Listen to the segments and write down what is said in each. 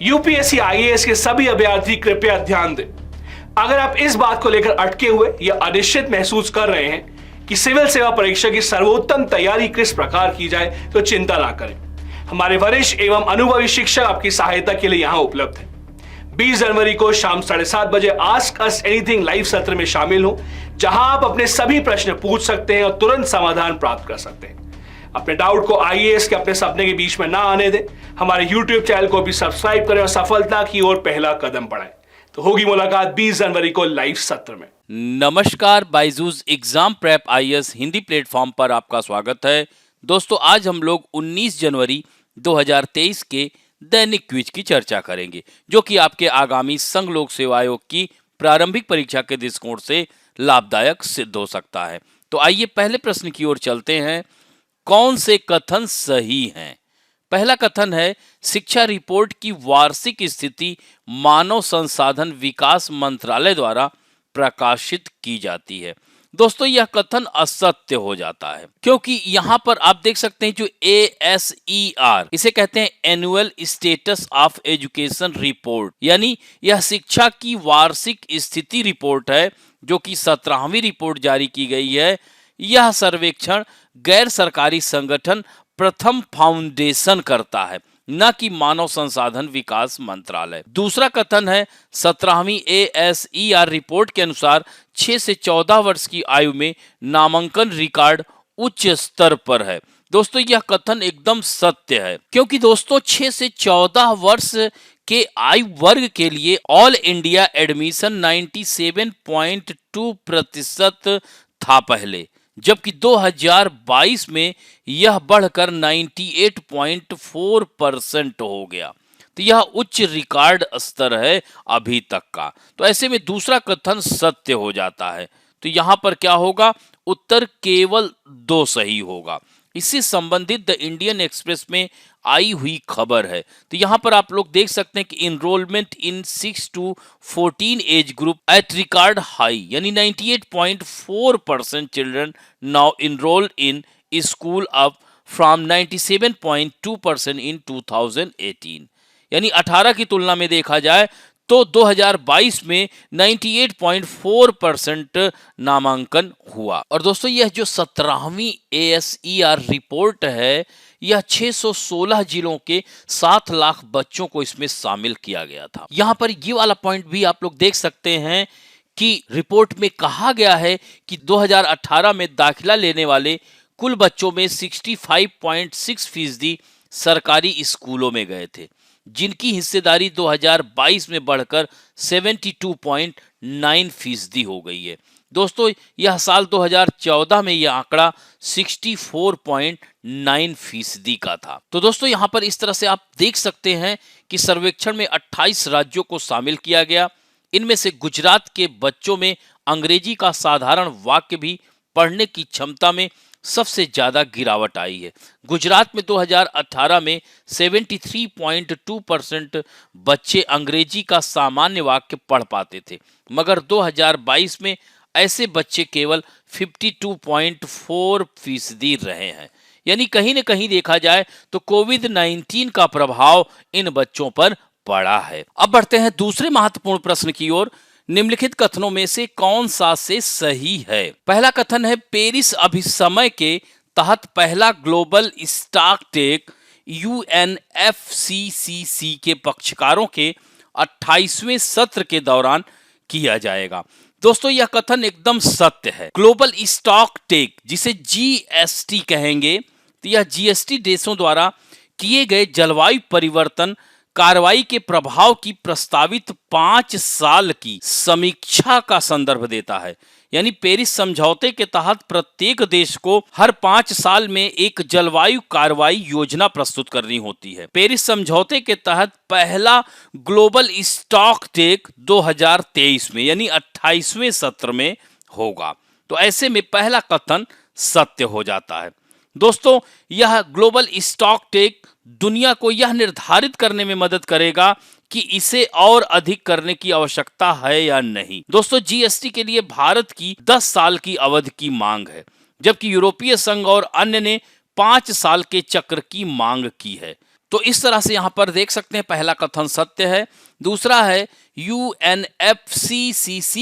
UPSC IAS के सभी अभ्यर्थी कृपया ध्यान दें। अगर आप इस बात को लेकर अटके हुए या अनिश्चित महसूस कर रहे हैं कि सिविल सेवा परीक्षा की सर्वोत्तम तैयारी किस प्रकार की जाए, तो चिंता ना करें। हमारे वरिष्ठ एवं अनुभवी शिक्षक आपकी सहायता के लिए यहां उपलब्ध हैं। 20 जनवरी को शाम 7:30 बजे आस्क अस एनीथिंग लाइव सत्र में शामिल हो, जहां आप अपने सभी प्रश्न पूछ सकते हैं और तुरंत समाधान प्राप्त कर सकते हैं। अपने डाउट को आईएएस के अपने सपने के बीच में ना आने दें। हमारे यूट्यूब चैनल को भी सब्सक्राइब करें और सफलता की ओर पहला कदम बढ़ाएं। तो होगी मुलाकात 20 जनवरी को लाइव सत्र में। नमस्कार, Byju's exam prep IAS Hindi platform पर आपका स्वागत है। दोस्तों, आज हम लोग 19 जनवरी 2023 के दैनिक क्विज की चर्चा करेंगे, जो कि आपके आगामी संघ लोक सेवा आयोग की प्रारंभिक परीक्षा के दृष्टिकोण से लाभदायक सिद्ध हो सकता है। तो आइए पहले प्रश्न की ओर चलते हैं। कौन से कथन सही हैं? पहला कथन है, शिक्षा रिपोर्ट की वार्षिक स्थिति मानव संसाधन विकास मंत्रालय द्वारा प्रकाशित की जाती है। दोस्तों, यह कथन असत्य हो जाता है, क्योंकि यहाँ पर आप देख सकते हैं जो ASER, इसे कहते हैं annual status of education report, यानी यह शिक्षा की वार्षिक स्थिति रिपोर्ट है, जो कि 17वीं रिपोर्ट जारी की गई है। यह सर्वेक्षण गैर सरकारी संगठन प्रथम फाउंडेशन करता है, न कि मानव संसाधन विकास मंत्रालय। दूसरा कथन है, 17वीं ASER रिपोर्ट के अनुसार 6 से 14 वर्ष की आयु में नामांकन रिकॉर्ड उच्च स्तर पर है। दोस्तों, यह कथन एकदम सत्य है, क्योंकि दोस्तों 6 से 14 वर्ष के आयु वर्ग के लिए ऑल इंडिया एडमिशन 97.2% था पहले, जबकि 2022 में यह बढ़कर 98.4% हो गया। तो यह उच्च रिकॉर्ड स्तर है अभी तक का। तो ऐसे में दूसरा कथन सत्य हो जाता है। तो यहाँ पर क्या होगा? उत्तर केवल 2 सही होगा। इससे संबंधित द इंडियन एक्सप्रेस में आई हुई खबर है। तो यहाँ पर आप लोग देख सकते हैं कि enrolment in 6 to 14 age group at record high, यानी 98.4% children now enrolled in school up from 97.2% in 2018। यानी 18 की तुलना में देखा जाए तो 2022 में 98.4% नामांकन हुआ। और दोस्तों, यह जो 17वीं ASER रिपोर्ट है, यह 616 जिलों के 7 लाख बच्चों को इसमें शामिल किया गया था। यहाँ पर ये वाला पॉइंट भी आप लोग देख सकते हैं कि रिपोर्ट में कहा गया है कि 2018 में दाखिला लेने वाले कुल बच्चों में 65.6% सरकारी स्कूलों में गए थे, जिनकी हिस्सेदारी 2022 में बढ़कर 72.9% हो गई है। दोस्तों, यह साल 2014 में यह आंकड़ा 64.9% का था। तो दोस्तों, यहाँ पर इस तरह से आप देख सकते हैं कि सर्वेक्षण में 28 राज्यों को शामिल किया गया। इनमें से गुजरात के बच्चों में अंग्रेजी का साधारण वाक्य भी पढ़ने की क्षमता में सबसे ज्यादा गिरावट आई है। गुजरात में 2018 में 73.2% बच्चे अंग्रेजी का सामान्य वाक्य पढ़ पाते थे, मगर 2022 में ऐसे बच्चे केवल 52.4% रहे हैं। यानी कहीं न कहीं देखा जाए तो कोविड-19 का प्रभाव इन बच्चों पर पड़ा है। अब बढ़ते हैं दूसरे महत्वपूर्ण प्रश्न की ओर। निम्नलिखित कथनों में से कौन सा से सही है? पहला कथन है, पेरिस अभिसमय के तहत पहला ग्लोबल स्टॉक टेक UNFCCC के पक्षकारों के 28वें सत्र के दौरान किया जाएगा। दोस्तों, यह कथन एकदम सत्य है। ग्लोबल स्टॉक टेक, जिसे GST कहेंगे, तो यह GST देशों द्वारा किए गए जलवायु परिवर्तन कार्रवाई के प्रभाव की प्रस्तावित 5 साल की समीक्षा का संदर्भ देता है। यानी पेरिस समझौते के तहत प्रत्येक देश को हर 5 साल में एक जलवायु कार्रवाई योजना प्रस्तुत करनी होती है। पेरिस समझौते के तहत पहला ग्लोबल स्टॉक टेक 2023 में, यानी 28वें सत्र में होगा। तो ऐसे में पहला कथन सत्य हो जाता है। दोस्तों, यह ग्लोबल स्टॉक टेक दुनिया को यह निर्धारित करने में मदद करेगा कि इसे और अधिक करने की आवश्यकता है या नहीं। दोस्तों, GST के लिए भारत की 10 साल की अवधि की मांग है, जबकि यूरोपीय संघ और अन्य ने 5 साल के चक्र की मांग की है। तो इस तरह से यहां पर देख सकते हैं पहला कथन सत्य है। दूसरा है यूएनएफसीसीसी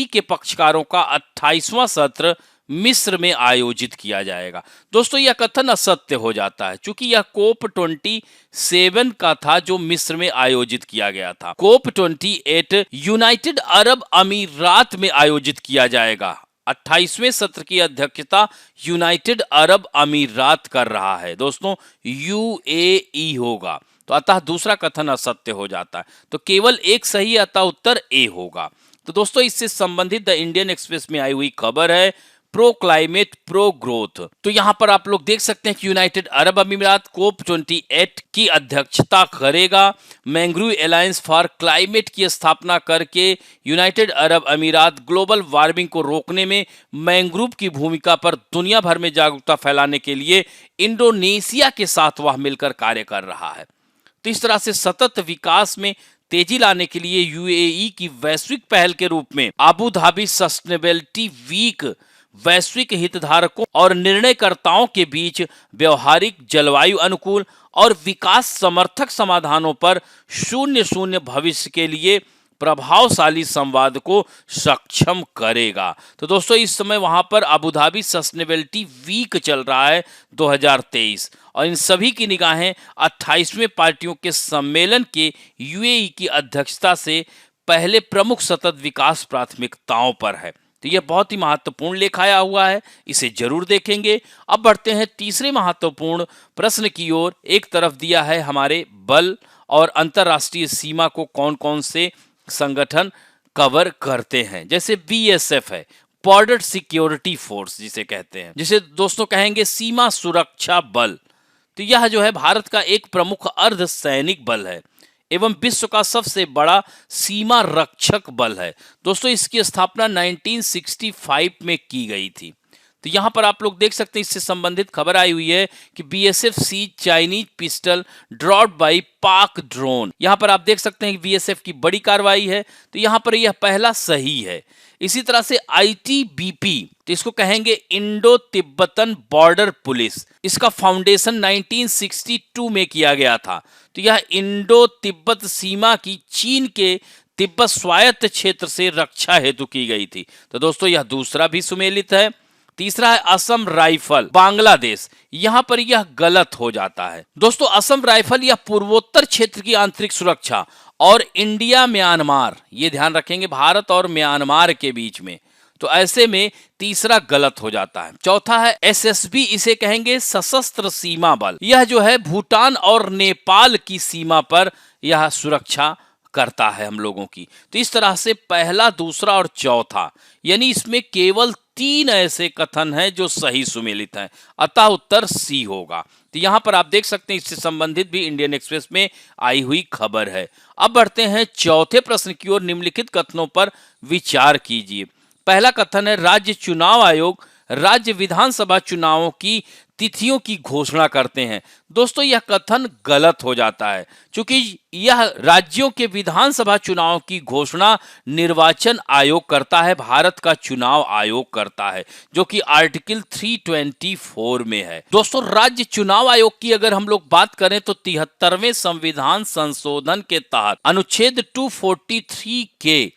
के पक्षकारों का 28वां सत्र मिस्र में आयोजित किया जाएगा। दोस्तों यह कथन असत्य हो जाता है क्योंकि यह कोप 27 का था जो मिस्र में आयोजित किया गया था। कोप 28 यूनाइटेड अरब अमीरात में आयोजित किया जाएगा। 28वें सत्र की अध्यक्षता यूनाइटेड अरब अमीरात कर रहा है। दोस्तों यूएई होगा, तो अतः दूसरा कथन असत्य हो जाता है। तो केवल एक सही, अतः उत्तर ए होगा। तो दोस्तों इससे संबंधित द इंडियन एक्सप्रेस में आई हुई खबर है प्रो क्लाइमेट प्रो ग्रोथ। तो यहां पर आप लोग देख सकते हैं कि यूनाइटेड अरब अमीरात कोप 28 की अध्यक्षता करेगा। मैंग्रोव अलायंस फॉर क्लाइमेट की स्थापना करके यूनाइटेड अरब अमीरात ग्लोबल वार्मिंग को रोकने में मैंग्रोव की भूमिका पर दुनिया भर में जागरूकता फैलाने के लिए इंडोनेशिया के साथ वह मिलकर कार्य कर रहा है। तो इस तरह से सतत विकास में तेजी लाने के लिए यूएई की वैश्विक पहल के रूप में अबू धाबी सस्टेनेबिलिटी वीक वैश्विक हितधारकों और निर्णयकर्ताओं के बीच व्यवहारिक, जलवायु अनुकूल और विकास समर्थक समाधानों पर शून्य भविष्य के लिए प्रभावशाली संवाद को सक्षम करेगा। तो दोस्तों इस समय वहां पर अबू धाबी सस्टेनेबिलिटी वीक चल रहा है 2023 और इन सभी की निगाहें 28वें पार्टियों के सम्मेलन के यूएई की अध्यक्षता से पहले प्रमुख सतत विकास प्राथमिकताओं पर है। तो यह बहुत ही महत्वपूर्ण लेख आया हुआ है, इसे जरूर देखेंगे। अब बढ़ते हैं तीसरे महत्वपूर्ण प्रश्न की ओर। एक तरफ दिया है हमारे बल और अंतरराष्ट्रीय सीमा को कौन कौन से संगठन कवर करते हैं, जैसे बीएसएफ है, बॉर्डर सिक्योरिटी फोर्स जिसे कहते हैं, जिसे दोस्तों कहेंगे सीमा सुरक्षा बल। तो यह जो है भारत का एक प्रमुख अर्ध सैनिक बल है एवं विश्व का सबसे बड़ा सीमा रक्षक बल है। दोस्तों इसकी स्थापना 1965 में की गई थी। तो यहां पर आप लोग देख सकते हैं इससे संबंधित खबर आई हुई है कि बीएसएफ सी चाइनीज पिस्टल ड्रॉट बाय पाक ड्रोन। यहां पर आप देख सकते हैं कि बीएसएफ की बड़ी कार्रवाई है, तो यहां पर यह पहला सही है। इसी तरह से आईटीबीपी, तो इसको कहेंगे इंडो तिब्बतन बॉर्डर पुलिस। इसका फाउंडेशन 1962 में किया गया था। तो यह इंडो तिब्बत सीमा की चीन के तिब्बत स्वायत्त क्षेत्र से रक्षा हेतु की गई थी। तो दोस्तों यह दूसरा भी सुमेलित है। तीसरा है असम राइफल बांग्लादेश। यहां पर यह गलत हो जाता है। दोस्तों असम राइफल यह पूर्वोत्तर क्षेत्र की आंतरिक सुरक्षा और इंडिया म्यांमार, ये ध्यान रखेंगे, भारत और म्यांमार के बीच में, तो ऐसे में तीसरा गलत हो जाता है। चौथा है एसएसबी, इसे कहेंगे सशस्त्र सीमा बल। यह जो है भूटान और नेपाल की सीमा पर यह सुरक्षा करता है हम लोगों की। तो इस तरह से पहला, दूसरा और चौथा, यानी इसमें केवल 3 ऐसे कथन हैं जो सही सुमेलित हैं, अतः उत्तर सी होगा। तो यहां पर आप देख सकते हैं इससे संबंधित भी इंडियन एक्सप्रेस में आई हुई खबर है। अब बढ़ते हैं चौथे प्रश्न की ओर। निम्नलिखित कथनों पर विचार कीजिए। पहला कथन है राज्य चुनाव आयोग राज्य विधानसभा चुनावों की तिथियों की घोषणा करते हैं। दोस्तों यह कथन गलत हो जाता है क्योंकि यह राज्यों के विधानसभा चुनाव की घोषणा निर्वाचन आयोग करता है, भारत का चुनाव आयोग करता है, जो कि आर्टिकल 324 में है। दोस्तों राज्य चुनाव आयोग की अगर हम लोग बात करें तो 73वें संविधान संशोधन के तहत अनुच्छेद 243 के,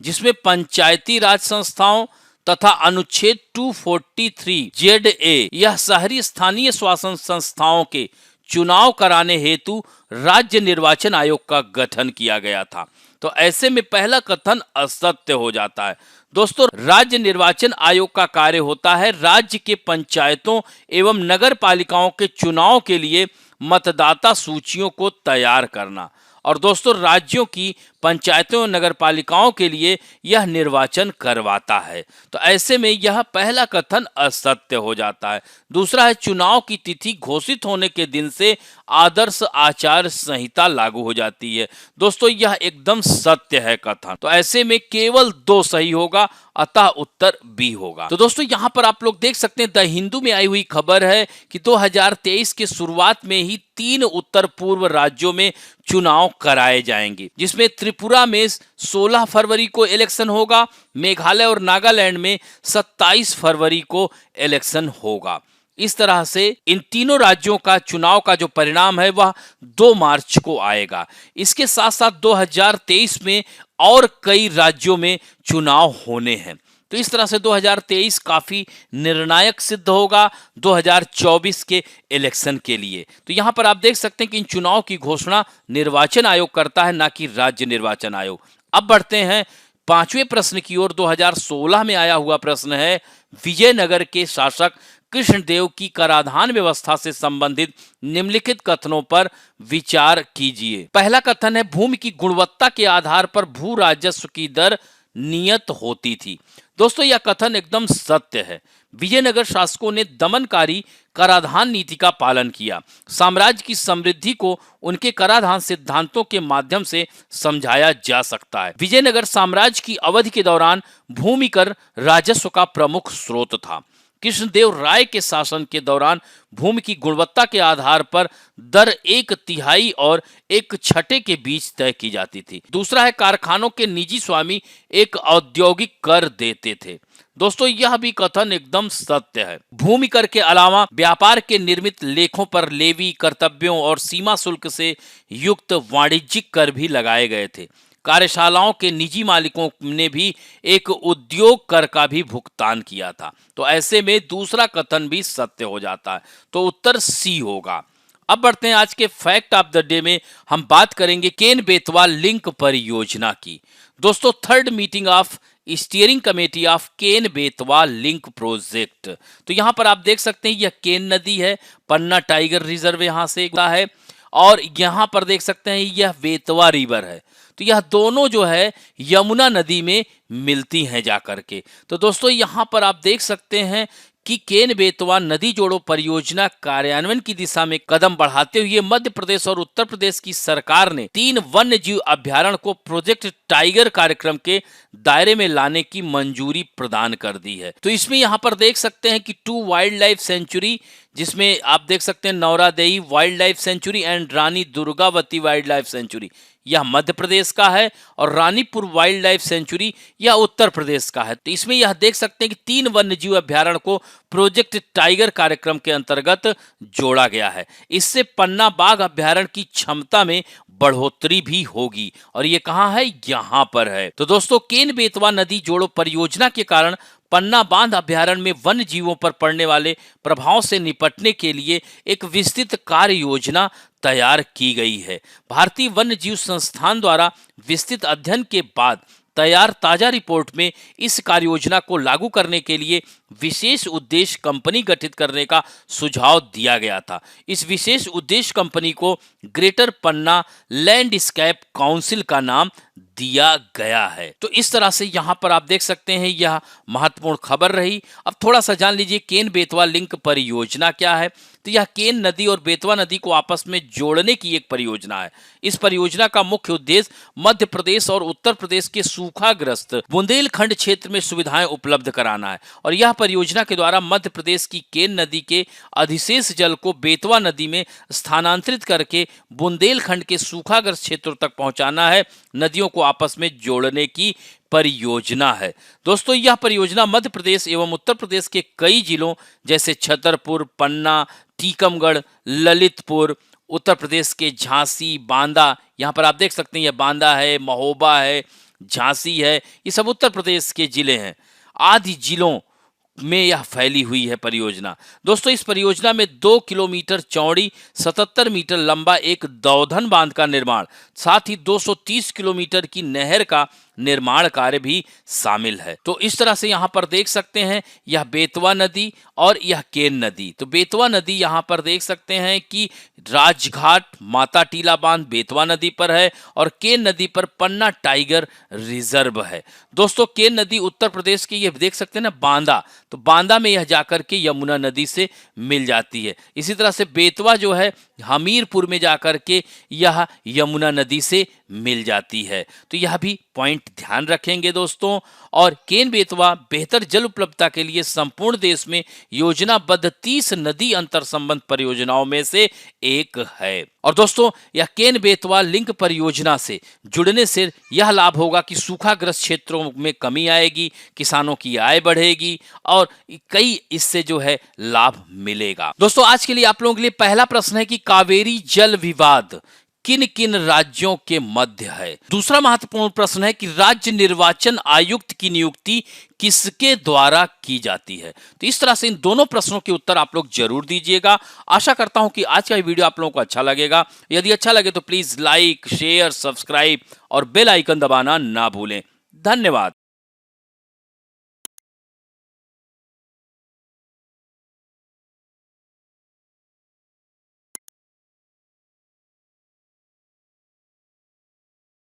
जिसमें पंचायती राज संस्थाओं तथा अनुच्छेद 243 ZA यह शहरी स्थानीय शासन संस्थाओं के चुनाव कराने हेतु राज्य निर्वाचन आयोग का गठन किया गया था। तो ऐसे में पहला कथन असत्य हो जाता है। दोस्तों राज्य निर्वाचन आयोग का कार्य होता है राज्य के पंचायतों एवं नगर पालिकाओं के चुनाव के लिए मतदाता सूचियों को तैयार करना, और दोस्तों राज्यों की पंचायतों और नगर पालिकाओं के लिए यह निर्वाचन करवाता है। तो ऐसे में यह पहला कथन असत्य हो जाता है। दूसरा है चुनाव की तिथि घोषित होने के दिन से आदर्श आचार संहिता लागू हो जाती है। दोस्तों यह एकदम सत्य है कथन। तो ऐसे में केवल 2 सही होगा, अतः उत्तर बी होगा। तो दोस्तों यहां पर आप लोग देख सकते हैं द हिंदू में आई हुई खबर है कि 2023 के शुरुआत में ही 3 उत्तर पूर्व राज्यों में चुनाव कराए जाएंगे, जिसमें त्रिपुरा में 16 फरवरी को इलेक्शन होगा, मेघालय और नागालैंड में 27 फरवरी को इलेक्शन होगा। इस तरह से इन तीनों राज्यों का चुनाव का जो परिणाम है वह 2 मार्च को आएगा। इसके साथ साथ 2023 में और कई राज्यों में चुनाव होने हैं। तो इस तरह से 2023 काफी निर्णायक सिद्ध होगा 2024 के इलेक्शन के लिए। तो यहाँ पर आप देख सकते हैं कि इन चुनाव की घोषणा निर्वाचन आयोग करता है, ना कि राज्य निर्वाचन आयोग। अब बढ़ते हैं 5वें प्रश्न की ओर। 2016 में आया हुआ प्रश्न है, विजयनगर के शासक कृष्णदेव की कराधान व्यवस्था से संबंधित निम्नलिखित कथनों पर विचार कीजिए। पहला कथन है, भूमि की गुणवत्ता के आधार पर भू राजस्व की दर नियत होती थी। दोस्तों यह कथन एकदम सत्य है। विजयनगर शासकों ने दमनकारी कराधान नीति का पालन किया। साम्राज्य की समृद्धि को उनके कराधान सिद्धांतों के माध्यम से समझाया जा सकता है। विजयनगर साम्राज्य की अवधि के दौरान भूमि कर राजस्व का प्रमुख स्रोत था। कृष्णदेव राय के शासन के दौरान भूमि की गुणवत्ता के आधार पर दर 1/3 और 1/6 के बीच तय की जाती थी। दूसरा है, कारखानों के निजी स्वामी एक औद्योगिक कर देते थे। दोस्तों यह भी कथन एकदम सत्य है। भूमि कर के अलावा व्यापार के निर्मित लेखों पर लेवी, कर्तव्यों और सीमा शुल्क से युक्त वाणिज्यिक कर भी लगाए गए थे। कार्यशालाओं के निजी मालिकों ने भी एक उद्योग कर का भी भुगतान किया था। तो ऐसे में दूसरा कथन भी सत्य हो जाता है। तो उत्तर सी होगा। अब बढ़ते हैं आज के फैक्ट ऑफ द डे में। हम बात करेंगे केन बेतवा लिंक परियोजना की। दोस्तों, 3rd meeting of steering committee of Ken Betwa link project. तो यहाँ पर आप देख सकते हैं यह केन नदी है, पन्ना टाइगर रिजर्व यहाँ से है, और यहाँ पर देख सकते हैं यह बेतवा रिवर है। तो यह दोनों जो है यमुना नदी में मिलती हैं जाकर के। तो दोस्तों यहाँ पर आप देख सकते हैं कि केन बेतवा नदी जोड़ो परियोजना कार्यान्वयन की दिशा में कदम बढ़ाते हुए मध्य प्रदेश और उत्तर प्रदेश की सरकार ने 3 वन्य जीव अभ्यारण्य को प्रोजेक्ट टाइगर कार्यक्रम के दायरे में लाने की मंजूरी प्रदान कर दी है। तो इसमें यहाँ पर देख सकते हैं कि 2 वाइल्ड लाइफ सेंचुरी, जिसमें आप देख सकते हैं Nauradehi wildlife sanctuary and Rani Durgavati wildlife sanctuary, यह मध्य प्रदेश का है, और रानीपुर वाइल्ड लाइफ सेंचुरी यह उत्तर प्रदेश का है। तो इसमें यह देख सकते हैं कि 3 वन्य जीव अभ्यारण्य को प्रोजेक्ट टाइगर कार्यक्रम के अंतर्गत जोड़ा गया है। इससे पन्ना बाघ अभ्यारण्य की क्षमता में बढ़ोतरी भी होगी, और ये कहाँ है, यहाँ पर है। तो दोस्तों केन बेतवा नदी जोड़ो परियोजना के कारण पन्ना बांध अभ्यारण्य में वन्य जीवों पर पड़ने वाले प्रभाव से निपटने के लिए एक विस्तृत कार्य योजना तैयार की गई है। भारतीय वन्य जीव संस्थान द्वारा विस्तृत अध्ययन के बाद तैयार ताजा रिपोर्ट में इस कार्य योजना को लागू करने के लिए विशेष उद्देश्य कंपनी गठित करने का सुझाव दिया गया था। इस विशेष उद्देश्य कंपनी को ग्रेटर पन्ना लैंडस्केप काउंसिल का नाम दिया गया है। तो इस तरह से यहाँ पर आप देख सकते हैं यह महत्वपूर्ण खबर रही। अब थोड़ा सा जान लीजिए केन बेतवा लिंक परियोजना क्या है। तो यह केन नदी और बेतवा नदी को आपस में जोड़ने की एक परियोजना है। इस परियोजना का मुख्य उद्देश्य मध्य प्रदेश और उत्तर प्रदेश के सूखाग्रस्त बुंदेलखंड क्षेत्र में सुविधाएं उपलब्ध कराना है, और यह परियोजना के द्वारा मध्य प्रदेश की केन नदी के अधिशेष जल को बेतवा नदी में स्थानांतरित करके बुंदेलखंड के सूखाग्रस्त क्षेत्रों तक पहुंचाना है। नदियों को आपस में जोड़ने की परियोजना है। दोस्तों यह परियोजना मध्य प्रदेश एवं उत्तर प्रदेश के कई जिलों जैसे छतरपुर, पन्ना, टीकमगढ़, ललितपुर, उत्तर प्रदेश के झांसी, बांदा, यहाँ पर आप देख सकते हैं यह बांदा है, महोबा है, झांसी है, ये सब उत्तर प्रदेश के जिले हैं, आदि जिलों में यह फैली हुई है परियोजना। दोस्तों इस परियोजना में 2 किलोमीटर चौड़ी 77 मीटर लंबा एक दौधन बांध का निर्माण, साथ ही 230 किलोमीटर की नहर का निर्माण कार्य भी शामिल है। तो इस तरह से यहाँ पर देख सकते हैं यह बेतवा नदी और यह केन नदी। तो बेतवा नदी यहाँ पर देख सकते हैं कि राजघाट माता टीला बांध बेतवा नदी पर है, और केन नदी पर पन्ना टाइगर रिजर्व है। दोस्तों केन नदी उत्तर प्रदेश की, ये देख सकते हैं ना बांदा, तो बांदा में यह जाकर के यमुना नदी से मिल जाती है। इसी तरह से बेतवा जो है हमीरपुर में जाकर के यह यमुना नदी से मिल जाती है। तो यह भी पॉइंट ध्यान रखेंगे दोस्तों। और केन बेतवा बेहतर जल उपलब्धता के लिए संपूर्ण देश में योजनाबद्ध 30 नदी अंतर संबंध परियोजनाओं में से एक है। और दोस्तों यह केन बेतवा लिंक परियोजना से जुड़ने से यह लाभ होगा कि सूखाग्रस्त क्षेत्रों में कमी आएगी, किसानों की आय बढ़ेगी और कई इससे जो है लाभ मिलेगा। दोस्तों आज के लिए आप लोगों के लिए पहला प्रश्न है कि कावेरी जल विवाद किन किन राज्यों के मध्य है। दूसरा महत्वपूर्ण प्रश्न है कि राज्य निर्वाचन आयुक्त की नियुक्ति किसके द्वारा की जाती है। तो इस तरह से इन दोनों प्रश्नों के उत्तर आप लोग जरूर दीजिएगा। आशा करता हूं कि आज का ये वीडियो आप लोगों को अच्छा लगेगा। यदि अच्छा लगे तो प्लीज लाइक, शेयर, सब्सक्राइब और बेल आइकन दबाना ना भूलें। धन्यवाद।